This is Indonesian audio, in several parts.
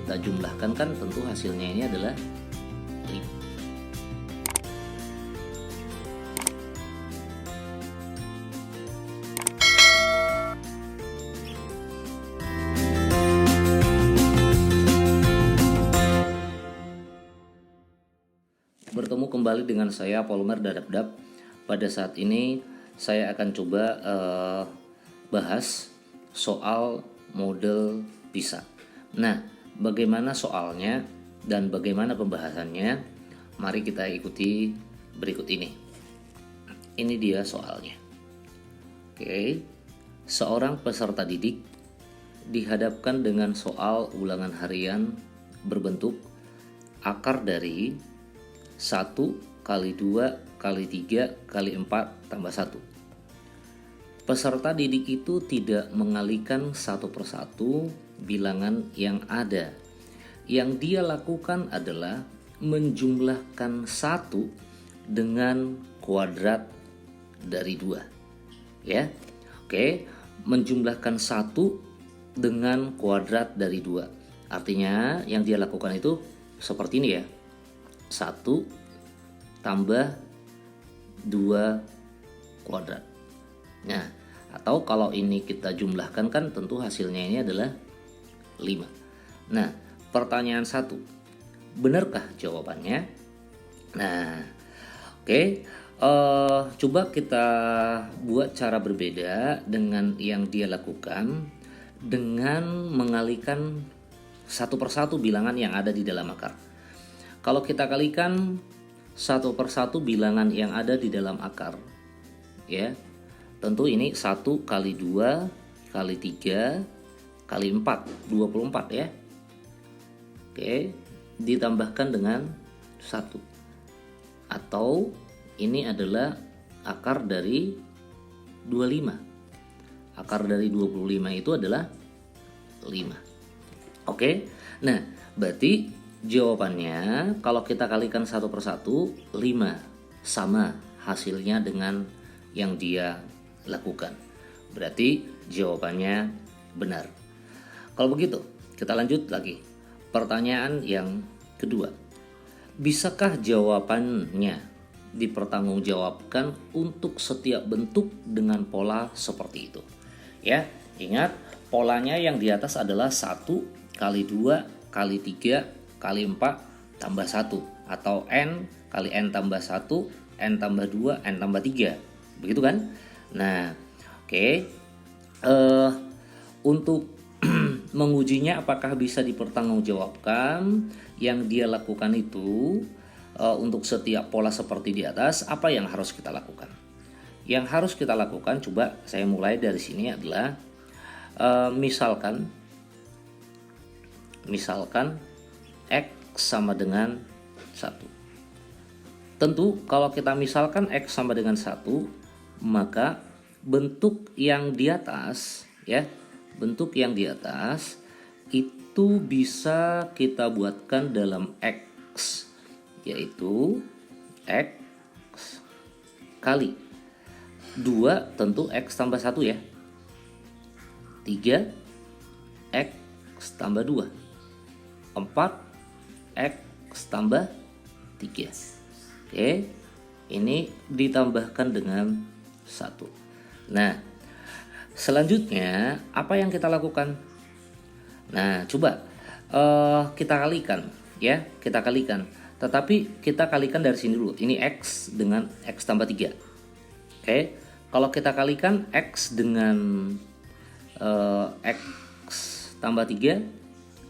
kita jumlahkan kan tentu hasilnya ini adalah 5. Bertemu kembali dengan saya Polmer Dadabdab. Pada saat ini saya akan coba bahas soal model PISA. Nah, bagaimana soalnya dan bagaimana pembahasannya? Mari kita ikuti berikut ini. Ini dia soalnya. Oke, seorang peserta didik dihadapkan dengan soal ulangan harian berbentuk akar dari 1 kali 2 kali 3 kali 4 tambah 1. Peserta didik itu tidak mengalihkan satu persatu bilangan yang ada. Yang dia lakukan adalah menjumlahkan 1 dengan kuadrat dari 2. Ya. Oke, menjumlahkan 1 dengan kuadrat dari 2. Artinya yang dia lakukan itu seperti ini ya. 1 tambah 2 kuadrat. Nah, atau kalau ini kita jumlahkan kan tentu hasilnya ini adalah 5. Nah, pertanyaan 1, benarkah jawabannya? Nah, oke, coba kita buat cara berbeda dengan yang dia lakukan dengan mengalihkan satu persatu bilangan yang ada di dalam akar. Kalau kita kalikan satu persatu bilangan yang ada di dalam akar, ya, tentu ini 1 kali 2 kali 3 kali 4, 24 ya. Oke, ditambahkan dengan 1. Atau ini adalah akar dari 25. Akar dari 25 itu adalah 5. Oke, nah berarti jawabannya kalau kita kalikan satu persatu 5, sama hasilnya dengan yang dia lakukan. Berarti jawabannya benar. Kalau begitu kita lanjut lagi. Pertanyaan yang kedua, bisakah jawabannya dipertanggungjawabkan untuk setiap bentuk dengan pola seperti itu? Ya, ingat polanya yang di atas adalah 1 kali 2 kali 3 kali 4 tambah 1, atau N kali N tambah 1, N tambah 2, N tambah 3. Begitu kan? Nah, oke. Untuk mengujinya apakah bisa dipertanggungjawabkan yang dia lakukan itu untuk setiap pola seperti di atas, apa yang harus kita lakukan? Yang harus kita lakukan, coba saya mulai dari sini adalah misalkan X sama dengan 1. Tentu kalau kita misalkan X sama dengan 1, maka bentuk yang di atas ya, bentuk yang di atas itu bisa kita buatkan dalam X, yaitu X kali 2 tentu X tambah 1 ya, 3 X tambah 2, 4 X tambah 3. Oke, ini ditambahkan dengan 1. Nah, selanjutnya apa yang kita lakukan? Nah, coba kita kalikan ya, kita kalikan. Tetapi kita kalikan dari sini dulu. Ini X dengan X tambah 3. Oke, kalau kita kalikan X dengan X tambah 3,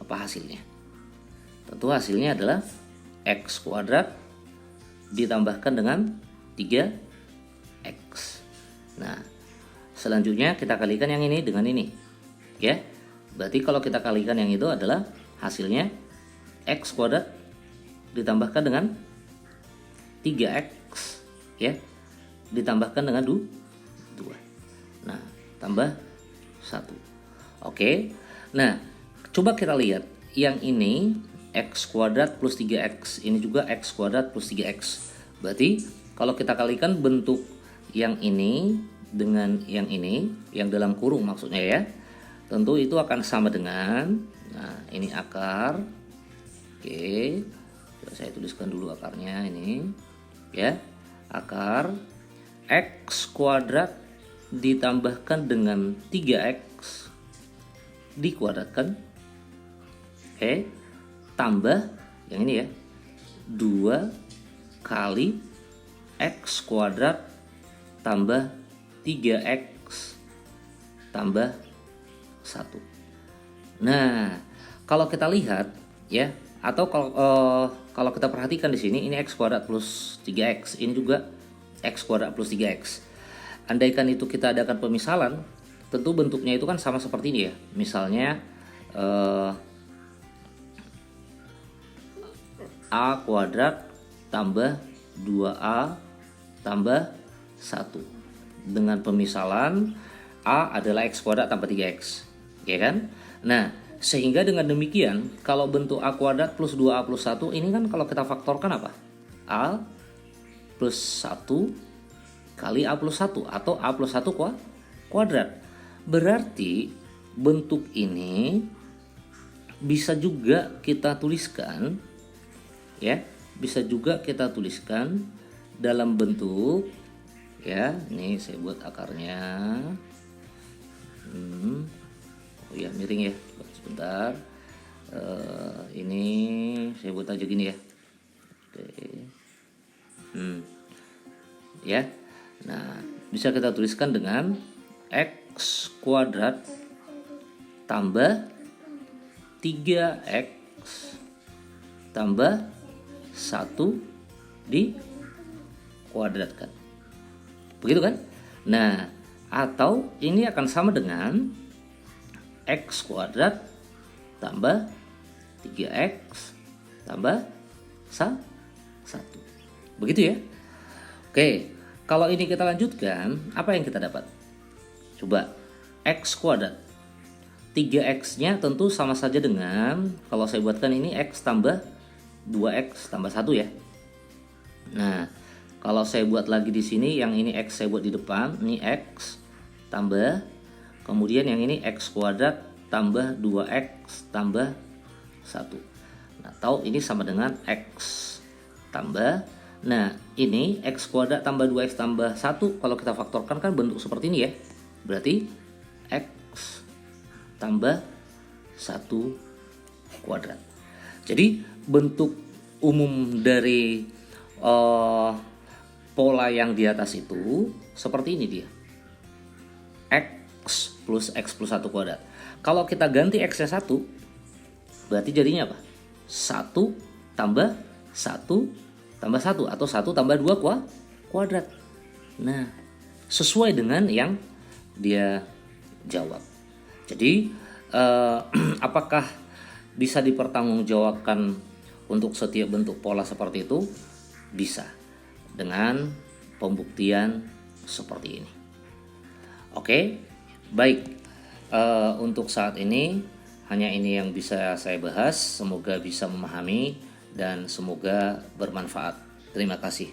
apa hasilnya? Tentu hasilnya adalah X kuadrat ditambahkan dengan 3X. Nah, selanjutnya kita kalikan yang ini dengan ini. Ya. Berarti kalau kita kalikan yang itu adalah hasilnya X kuadrat ditambahkan dengan 3X ya. Ditambahkan dengan 2. Nah, tambah 1. Oke. Nah, coba kita lihat yang ini X kuadrat plus 3X, ini juga X kuadrat plus 3X. Berarti kalau kita kalikan bentuk yang ini dengan yang ini, yang dalam kurung maksudnya ya, tentu itu akan sama dengan Nah, ini akar. Oke, coba saya tuliskan dulu akarnya ini. Ya, akar X kuadrat ditambahkan dengan 3X dikuadratkan. Oke, tambah yang ini ya, 2 kali X kuadrat tambah 3X tambah 1. Nah, kalau kita lihat ya, atau kalau kita perhatikan di sini, ini X kuadrat plus 3X, ini juga X kuadrat plus 3X. Andaikan itu kita adakan pemisalan, tentu bentuknya itu kan sama seperti ini ya. Misalnya A kuadrat tambah 2A tambah 1. Dengan pemisalan A adalah X kuadrat tambah 3X, ya kan? Nah, sehingga dengan demikian, kalau bentuk A kuadrat plus 2A plus 1, ini kan kalau kita faktorkan apa? A plus 1 kali A plus 1, atau A plus 1 kuadrat. Berarti bentuk ini bisa juga kita tuliskan, ya, bisa juga kita tuliskan dalam bentuk, ya, ini saya buat akarnya. Oh ya, miring ya, sebentar. Ini saya buat aja gini ya. Oke. Ya. Nah, bisa kita tuliskan dengan X kuadrat tambah 3X tambah 1 dikuadratkan. Begitu kan? Nah, atau ini akan sama dengan X kuadrat tambah 3X tambah 1. Begitu ya. Oke, kalau ini kita lanjutkan, apa yang kita dapat? Coba, X kuadrat 3X-nya tentu sama saja dengan, kalau saya buatkan ini X tambah 2X tambah 1 ya. Nah, kalau saya buat lagi di sini, yang ini X saya buat di depan, ini X tambah, kemudian yang ini X kuadrat tambah 2X tambah 1. Nah, atau ini sama dengan X tambah, nah ini X kuadrat tambah 2X tambah 1, kalau kita faktorkan kan bentuk seperti ini ya. Berarti X tambah 1 kuadrat. Jadi bentuk umum dari pola yang di atas itu seperti ini dia. X plus 1 kuadrat. Kalau kita ganti X-nya 1, berarti jadinya apa? 1 tambah 1 tambah 1, atau 1 tambah 2 kuadrat. Nah, sesuai dengan yang dia jawab. Jadi apakah bisa dipertanggungjawabkan untuk setiap bentuk pola seperti itu? Bisa, dengan pembuktian seperti ini. Oke, baik. Untuk saat ini hanya ini yang bisa saya bahas. Semoga bisa memahami dan semoga bermanfaat. Terima kasih.